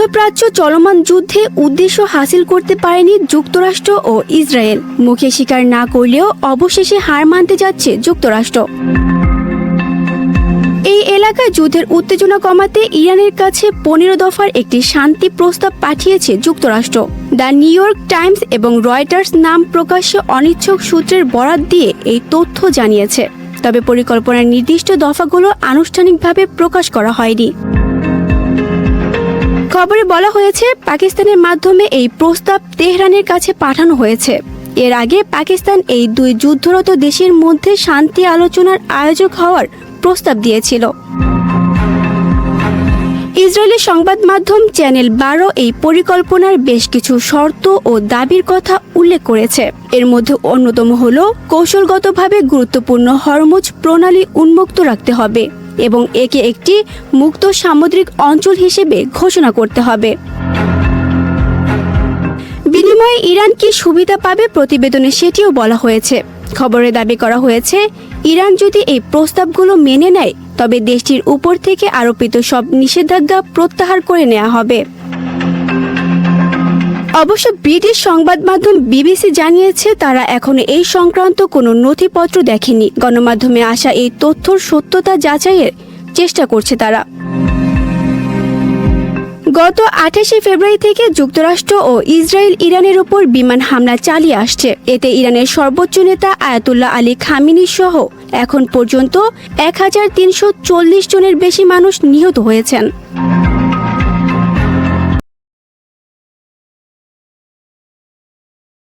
মধ্যপ্রাচ্য চলমান যুদ্ধে উদ্দেশ্য হাসিল করতে পারেনি যুক্তরাষ্ট্র ও ইসরায়েল। মুখে স্বীকার না করলেও অবশেষে হার মানতে যাচ্ছে যুক্তরাষ্ট্র। এই এলাকায় যুদ্ধের উত্তেজনা কমাতে ইরানের কাছে 15 দফার একটি শান্তি প্রস্তাব পাঠিয়েছে যুক্তরাষ্ট্র। দ্য নিউ ইয়র্ক টাইমস এবং রয়টার্স নাম প্রকাশ্যে অনিচ্ছুক সূত্রের বরাত দিয়ে এই তথ্য জানিয়েছে। তবে পরিকল্পনার নির্দিষ্ট দফাগুলো আনুষ্ঠানিকভাবে প্রকাশ করা হয়নি। খবরে বলা হয়েছে, পাকিস্তানের মাধ্যমে এই প্রস্তাব তেহরানের কাছে পাঠানো হয়েছে। এর আগে পাকিস্তান এই দুই যুদ্ধরত দেশের মধ্যে শান্তি আলোচনার আয়োজক হওয়ার প্রস্তাব দিয়েছিল। ইসরায়েলি সংবাদ মাধ্যম চ্যানেল 12 এই পরিকল্পনার বেশ কিছু শর্ত ও দাবির কথা উল্লেখ করেছে। এর মধ্যে অন্যতম হল কৌশলগতভাবে গুরুত্বপূর্ণ হরমুজ প্রণালী উন্মুক্ত রাখতে হবে এবং একে একটি মুক্ত সামুদ্রিক অঞ্চল হিসেবে ঘোষণা করতে হবে। বিনিময়ে ইরান কি সুবিধা পাবে প্রতিবেদনে সেটিও বলা হয়েছে। খবরে দাবি করা হয়েছে, ইরান যদি এই প্রস্তাবগুলো মেনে নেয় তবে দেশটির উপর থেকে আরোপিত সব নিষেধাজ্ঞা প্রত্যাহার করে নেওয়া হবে। অবশ্য ব্রিটিশ সংবাদ মাধ্যম বিবিসি জানিয়েছে, তারা এখনো এই সংক্রান্ত কোনো নথিপত্র দেখেনি। গণমাধ্যমে আসা এই তথ্যর সত্যতা যাচাইয়ের চেষ্টা করছে তারা। গত 28 ফেব্রুয়ারি থেকে যুক্তরাষ্ট্র ও ইসরায়েল ইরানের উপর বিমান হামলা চালিয়ে আসছে। এতে ইরানের সর্বোচ্চ নেতা আয়াতুল্লাহ আলী খামেনি সহ এখন পর্যন্ত 1340 জনের বেশি মানুষ নিহত হয়েছেন।